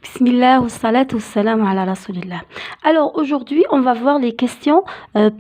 Bismillah wa salatu wa salam ala rasulillah. Alors aujourd'hui, on va voir les questions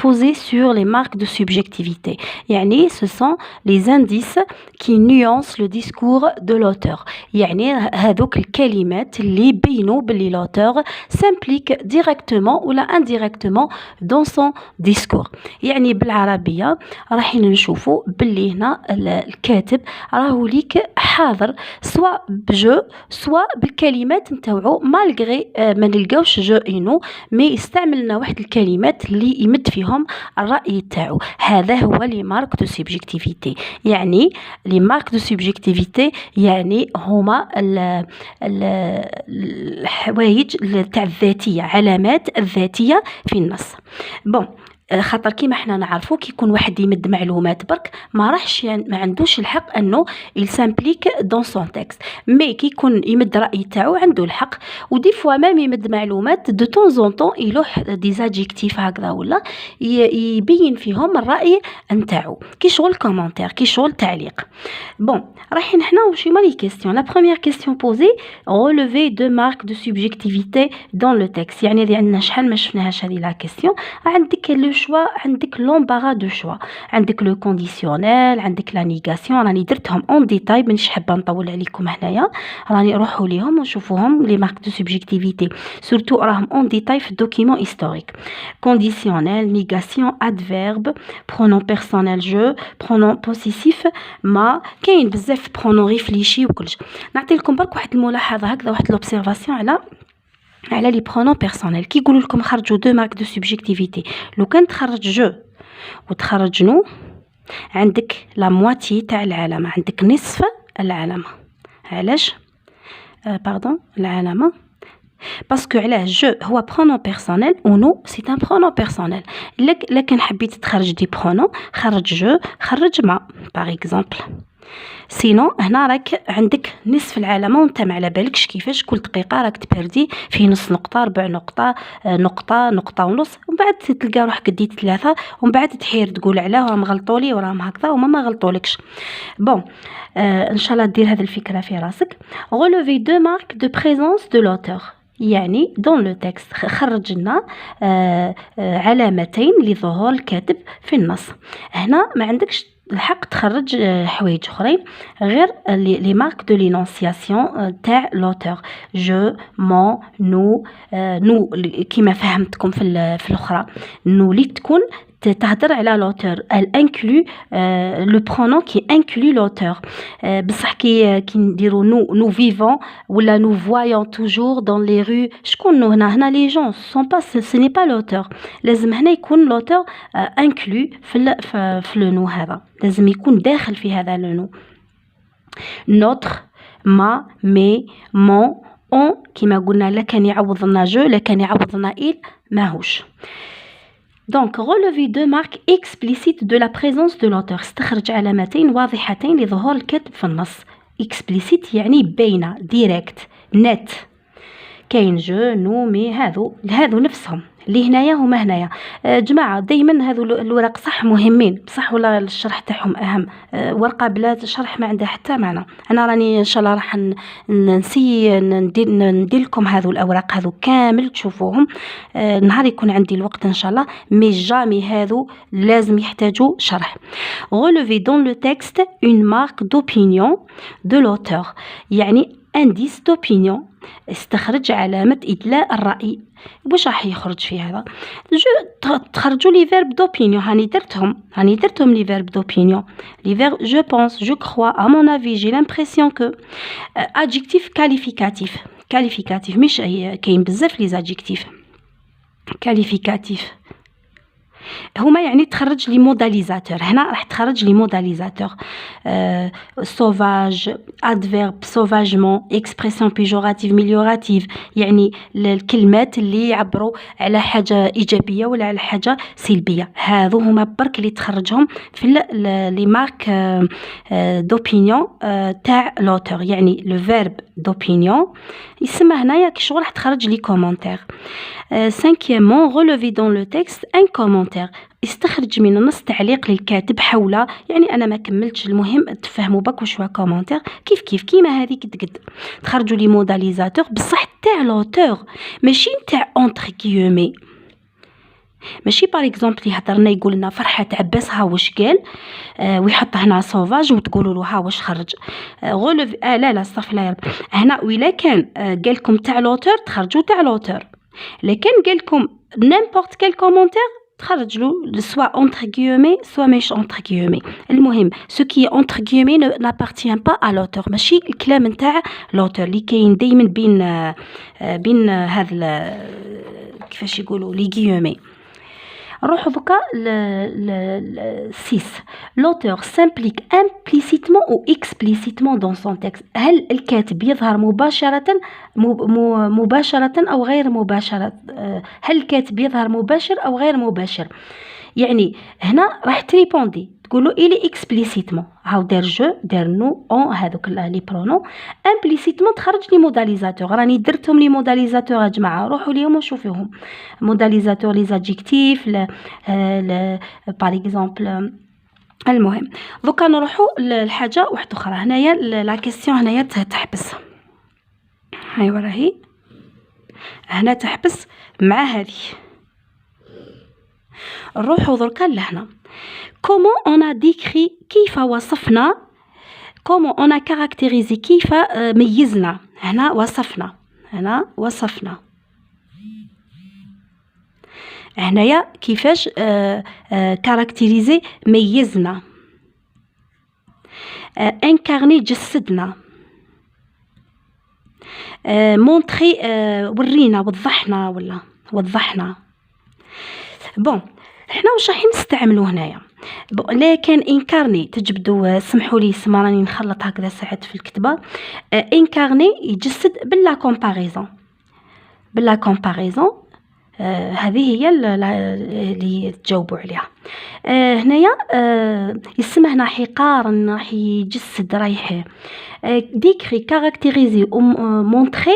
posées sur les marques de subjectivité. Yani, ce sont les indices qui nuancent le discours de l'auteur. Yani, هذوك الكلمات اللي بينوا باللي l'auteur s'implique directement ou indirectement dans son discours. يعني بالعربية راح نشوفوا باللي هنا الكاتب راهو ليك حاضر سواء بجو سواء بالكلمات نتاعو مالغري ما نلقاوش جو انو مي استعملنا واحد الكلمات اللي يمد فيهم الرأي تاعو. هذا هو لي مارك دو سوبجيكتيفيتي. يعني لي مارك دو سوبجيكتيفيتي يعني هما الحوايج تاع الذاتية، علامات الذاتية في النص. بون خاطر كيما حنا نعرفو كي يكون واحد يمد معلومات برك ما راحش يعني ما عندوش الحق انه il s'implique dans son texte. مي كي يكون يمد رأي تاعو عنده الحق، ودي فوا مام يمد معلومات دو طون زون طون يلوح دي زادجيكتيف هكذا ولا يبين فيهم الرأي نتاعو كي شغل كومونتير كي شغل تعليق. بون رايحين حنا وشي ما لي كيسيون. لا بروميير كيسيون بوزي relever deux marques de subjectivité dans le texte. يعني اللي عندنا شحال ما شفناهاش هذه لا كيسيون. عندك لو شوا، عندك لومبارا دو شوا، عندك لو كونديسيونيل، عندك لا نيغاسيون. راني درتهم اون ديتاي مانيش حابه نطول عليكم هنايا، راني روحوا ليهم وشوفوهم لي مارك دو سوبجيكتيفيتي سورتو راهم اون ديتاي في الدوكيمون هيستوريك. كونديسيونيل، نيغاسيون، ادفيرب، برونون بيرسونيل جو، برونون بوسيسيف، ما كاين بزاف برونون ريفليشي وكلش. نعطي لكم برك واحد الملاحظه هكذا، واحد لوبسيرفاسيون على لي برونون بيرسونيل. كي يقولوا لكم خرجوا دو مارك دو سوبجيكتيفيتي، لو كان تخرج جو وتخرج نو عندك لا مواتي تاع العلامه، عندك نصف العلامه. علاش باردون العلامه؟ باسكو علاه جو هو برونون بيرسونيل و نو سي ان برونون بيرسونيل. لكن حبيت تخرج دي برونون، خرج جو، خرج ما باغ اكزومبل. سينو هنا راك عندك نصف العلامه وانت ما على بالكش كيفاش كل دقيقه راك تبردي في نص نقطه، ربع نقطه، نقطه ونص، ومن بعد تلقى روحك ديت ثلاثه، ومن بعد تحير تقول علاه راهم غلطولي وراهم هكذا وما ما غلطولكش. بون ان شاء الله دير هذه الفكره في راسك. relever deux marques de présence de l'auteur. يعني دون لو تكست خرج لنا علامتين لظهور الكاتب في النص. هنا ما عندكش الحق تخرج حوايج اخرين غير لي مارك دو لينونسياسيون تاع لوتور. جو، مون، نو كيما فهمتكم في الاخرى. نو لي تكون تهضر على l'auteur. elle inclut le pronom qui inclut l'auteur. بصح كي نديرو nous vivons ولا nous voyons toujours dans les rues، شكون هنا les gens sont pas ce n'est pas l'auteur. لازم هنا يكون l'auteur inclus في le nous هذا، لازم يكون داخل في هذا le nous. notre، ما، مي، mon، on كيما قلنا لا كان يعوضنا جو لا كان يعوضنا il ماهوش. Donc, relever deux marques explicites de la présence de l'auteur. استخرج علامتين واضحتين لظهور الكاتب في النص. explicite يعني باينة، direct، net. كاين جو، نو، مي، هذو نفسهم اللي هنايا هما هنايا. جماعة دايما هذو الورق صح مهمين بصح ولا الشرح تاعهم أهم. ورقة بلا شرح ما عندها حتى معنى. أنا راني إن شاء الله راح نسي ندير لكم هذو الأوراق هذو كامل تشوفوهم نهار يكون عندي الوقت إن شاء الله. مي جامي هذو لازم يحتاجوا شرح. relever dans le texte une marque d'opinion de l'auteur. يعني indice d'opinion، استخرج علامة إدلاء الرأي. واش راح يخرج في هذا؟ تخرجوا لي فيرب دوبينيون. هاني درتهم لي فيرب دوبينيون. لي فيرب je pense، je crois، à mon avis، j'ai l'impression que. adjectif qualificatif مش كاين بزاف لي زادجيكتيف كاليفيكاتيف هما يعني تخرج لي موداليزاتور. هنا راح تخرج لي موداليزاتور. سوفاج، ادفيرب، سوفاجمون، اكسبرسيون بيجوراتيف، ميليوراتيف، يعني الكلمات اللي يعبروا على حاجه ايجابيه ولا على حاجه سلبيه. هذو هما برك اللي تخرجهم في لي مارك دوبينيون تاع لوتور. يعني لو فيرب دوبينيون يسمى هنايا كي شغل راح تخرج لي كومونتير. cinquièmement relever dans le texte un commentaire. استخرج من النص تعليق للكاتب حول، يعني انا ما كملتش، المهم تفهموا بك واش هو كومونتير. كيف كيما هذيك قد تخرجوا لي موداليزاتور بصح تاع لوتور ماشي نتاع اونتر كيومي. ماشي باغ اكزومبل يهضر لنا يقول لنا فرحات عباس ها واش قال، ويحط هنا سوفاج وتقولوا له ها واش خرج. غولف لا لا استغفر الله يا رب. هنا وإلا كان قال لكم تاع لوتور تخرجوا تاع لوتور، لكن قال لكم نيمبورت كيل كومونتير تخرج له سوا اونتر غيومي سوا ماهيش اونتر غيومي. المهم سو كي اونتر غيومي نابارتيان با ا لوتور، ماشي الكلام نتاع لوتور اللي كاين دائما بين هذا كيفاش يقولوا لي غيومي. نروحو بكا ل 6. l'auteur s'implique implicitement ou explicitement dans son texte. هل الكاتب يظهر مباشرة أو غير مباشرة؟ هل الكاتب يظهر مباشر أو غير مباشر؟ يعني هنا راح تريبوندي تقولوا إلي explicitement، هاو دار جو دار نو اون هذوك لي برونون. امبليسيتمون تخرج لي موداليزاتور، راني درتهم لي موداليزاتور يا جماعه، روحوا ليهم وشوفوهم. موداليزاتور لي زادجيكتيف باغ اكزومبل. المهم دوكا نروحوا لحاجه واحده اخرى. هنايا لا كيسيون هنايا تحبس، ايوا راهي هنا تحبس مع هذه. نروحوا دركا لهنا. comment on a décrit كيف وصفنا، comment on a caractérisé كيف ميزنا. هنا وصفنا، هنا وصفنا، هنايا كيفاش كاركتيريزي ميزنا. انكارني جسدنا، مونطري ورينا وضحنا ولا وضحنا. بون حنا واش راح نستعملوا هنايا؟ لكن انكارني تجبدوا، سمحوا لي سما راني نخلط هكذا ساعات في الكتابه. انكارني يجسد بلا كومباريزون، بلا كومباريزون. هذه هي اللي تجاوبوا عليها. هنايا يسمى هنا حقارا، راح يجسد رايح ديكري كاركتيريزي و مونطري.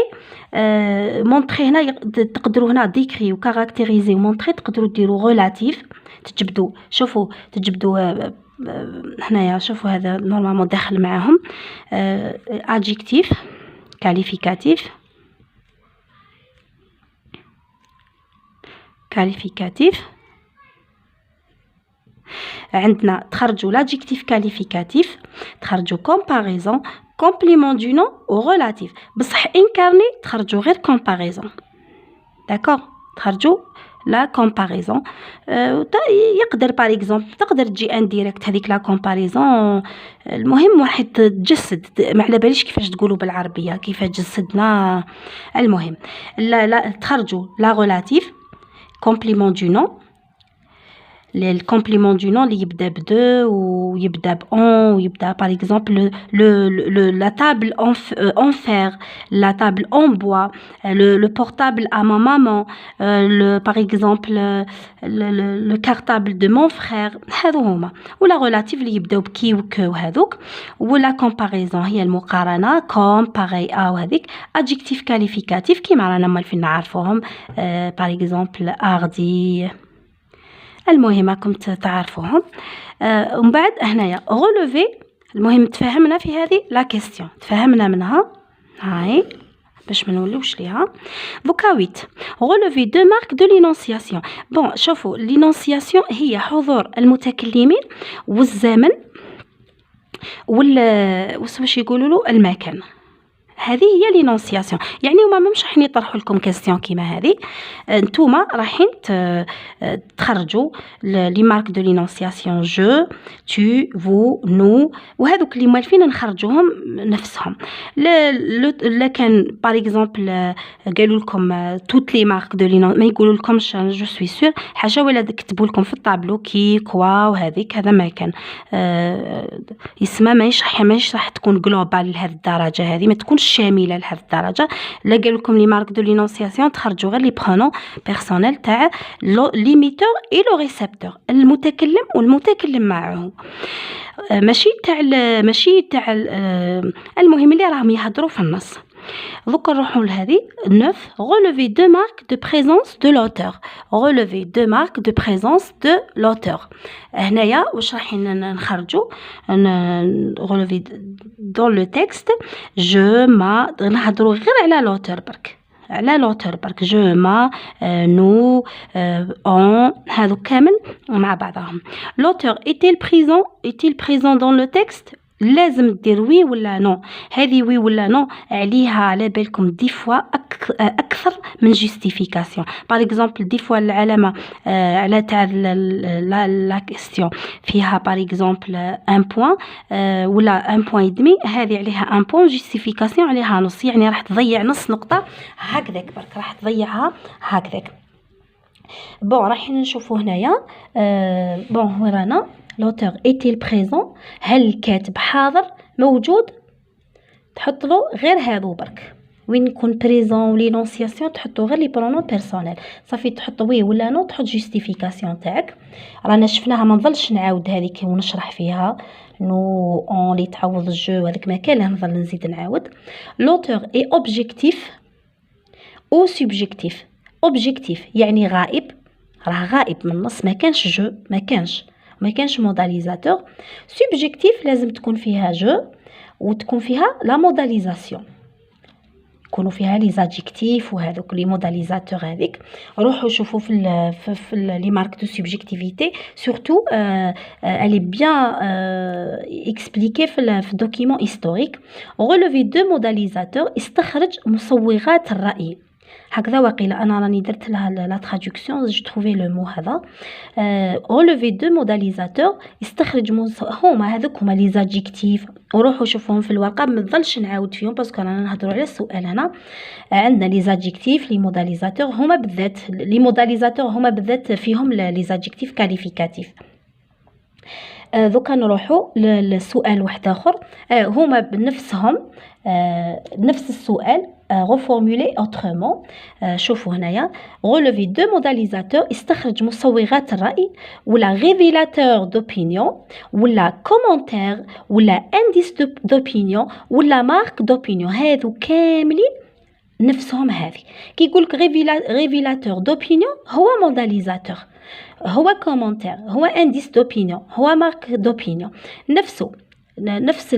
مونطري هنا تقدروا هنا ديكري وكاركتيريزي ومونطري تقدروا ديروا غولاتيف، تجبدوا شوفوا تجبدوا هنايا شوفوا هذا نورمالمون داخل معاهم ادجيكتيف كاليفيكاتيف كاليفيكاتيف. عندنا تخرجوا لادجيكتيف كاليفيكاتيف، تخرجوا كومباريزون كومبليمون دو نون و ريلاتيف. بصح انكارني تخرجوا غير كومباريزون، داكور تخرجوا لا كومباريزون. يقدر باغ اكزومبل تقدر تجي انديريكت هذيك لا كومباريزون. المهم واحد تجسد، ما على باليش كيفاش تقولوا بالعربيه كيف جسدنا. المهم لا تخرجوا لا ريلاتيف كومبليمون دو نون. الكومبليمون دو نون اللي يبدا بدو ويبدا بون ويبدا باغ اكزومبل لا تابل اون فير، لا تابل اون بوا، لو بورتابل ا ما مامون، باغ اكزومبل لو كارطابل دو مون فرير. هادو هما. ولا ريلاتيف اللي يبداو بكي وك وهذوك. ولا كومباريزون هي المقارنه كوم باغي ا وهذيك. ادجيكتيف كاليفيكاتيف كيما رانا مالفين نعرفوهم باغ اكزومبل اغدي. المهم راكم تعرفوهم. ومن بعد هنايا غولوفي. المهم تفهمنا في هذه لا كيستيون، تفهمنا منها هاي باش ما نولوش ليها. فوكاويت غولوفي دو مارك دو لينونسياسيون. بون شوفوا لينونسياسيون هي حضور المتكلمين والزمن واش يقولوا له المكان. هذه هي لينونسياسيون. يعني هما مش راح يطرحوا لكم كاستيون كيما هذه، نتوما رايحين تخرجوا لي مارك دو لينونسياسيون جو تو فو نو، وهذوك اللي مالفين نخرجوهم نفسهم. لا كان باغ اكزومبل قالوا لكم توت لي مارك دو لينون، ما يقولوا لكمش جو سوي سور حاجه، ولا كتبوا لكم في الطابلو كي كوا وهذيك، هذا ما كان يسمى ماهيش راح تكون جلوبال لهذه الدرجه، هذه ما تكونش شامله لهذه الدرجه. لا قال لكم لي مارك دو لينونسياسيون تخرجوا غير لي برونون بيرسونيل تاع ليميتور اي لو ريسبتور، المتكلم والمتكلم معه، ماشي تاع المهم اللي راهم يهضروا في النص. دوك نروحوا لهذه 9 relever deux marques de présence de l'auteur. relever deux marques de présence de l'auteur. هنايا واش رايحين نخرجوا relever dans le texte je ma نهضروا غير على l'auteur برك. على لوتور برك جو ما نو اون هذو كامل مع بعضهم. لوتور est-il présent dans le texte؟ لازم دير وي ولا نو. هذه وي ولا نو عليها على بالكم دي فوا اكثر من جوستيفيكاسيون. باغ اكزومبل دي فوا العلامه على تاع لا كيستيون فيها باغ اكزومبل ان بوين ولا ان بوين دمي، هذه عليها ان بوين، جوستيفيكاسيون عليها نص، يعني راح تضيع نص نقطه هكذاك برك، راح تضيعها هكذاك. بون راح نشوفوا هنايا بون ورانا لوتور est-il présent؟ هل الكاتب حاضر موجود؟ تحط له غير هذو برك، وين يكون بريزون ولينونسياسيون تحطوا غير لي برونون بيرسونيل صافي، تحط وي ولا نو، تحط جوستيفيكاسيون تاعك. رانا شفناها ما نظلش نعاود هذيك ونشرح فيها نو اون لي تعوض الجو، هذاك ما كان نظل نزيد نعاود. لوتور اي اوبجيكتيف او سوبجيكتيف. اوبجيكتيف يعني غائب، راه غائب من النص، ما كانش جو، ما كانش موداليزاتور. سوبجيكتيف لازم تكون فيها جو وتكون فيها لا موداليزاسيون، يكونوا فيها لي زادجيكتيف وهذوك لي موداليزاتور. هذيك روحوا شوفوا في لي مارك دو سوبجيكتيفيتي سورتو الي بيان اكسبليكي في دوكيمون هيستوريك. ريليفي دو موداليزاتور، استخرج مصوغات الرأي. هكذا وقيلا انا راني درت لها لا تراديكسيون، جو تروفي لو مو هذا. ريليفي دو موداليزاتور، استخرج هما هذوك هما لي زادجيكتيف، وروحوا شوفوهم في الورقه، ما نظلش نعاود فيهم باسكو رانا نهضروا على السؤال هنا. عندنا لي زادجيكتيف لي موداليزاتور هما بالذات، لي موداليزاتور هما بالذات فيهم لي زادجيكتيف كاليفيكاتيف. دوكا نروحوا للسؤال واحد اخر، هما بنفسهم نفس السؤال reformulé autrement. شوفوا هنايا relever deux modalisateurs، استخرج مصوغات الرأي ولا révélateur d'opinion ولا commentaire ولا indice d'opinion ولا marque d'opinion. هذو كاملين نفسهم. هذه كي يقولك révélateur d'opinion هو modalisateur، هو كومنتير، هو انديس دوبينيون، هو مارك دوبينيون، نفس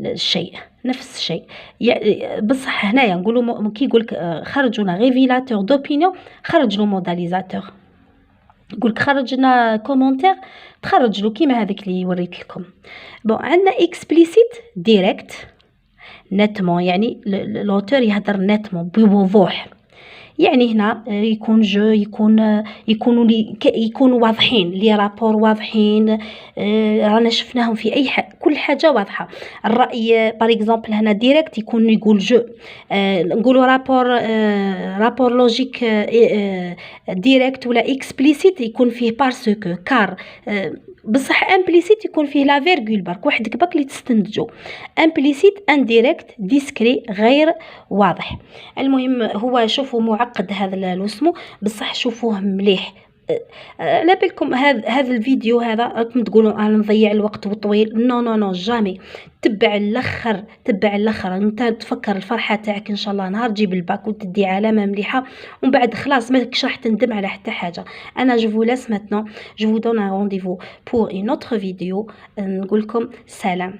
الشيء، نفس الشيء. بصح هنايا نقولوا كي يقولك خرج لنا ريفيلاتور دوبينيون خرج له موداليزاتور، يقولك خرج لنا كومنتير تخرج له كيما هذيك اللي وريت لكم. بون عندنا اكسبليسيت ديريكت نتمون، يعني لوتور يهضر نتمون بوضوح، يعني هنا يكون جو يكونوا واضحين، لي رابور واضحين، رانا شفناهم في اي كل حاجه واضحه. الراي باغ اكزومبل هنا ديريكت يكون يقول جو، نقولوا رابور لوجيك ديريكت ولا اكسبليسيت يكون فيه بارسكو كار، بصح امبليسيت يكون فيه لا فيرغول برك وحدك باك اللي تستنتجو. امبليسيت انديريكت ديسكري غير واضح. المهم هو شوفوا معقد هذا الاسمو، بصح شوفوه مليح. على بالكم هذا الفيديو هذا راكم تقولوا انا نضيع الوقت وطويل، نو نو نو جامي. تبع الاخر انت تفكر الفرحه تاعك ان شاء الله نهار تجيب الباك وتدي علامه مليحه ومن بعد خلاص ماكش راح تندم على حتى حاجه. انا جو فو لاس ماتنون، جو فو دون ان رونديفو بور اون اوتر فيديو. نقول لكم سلام.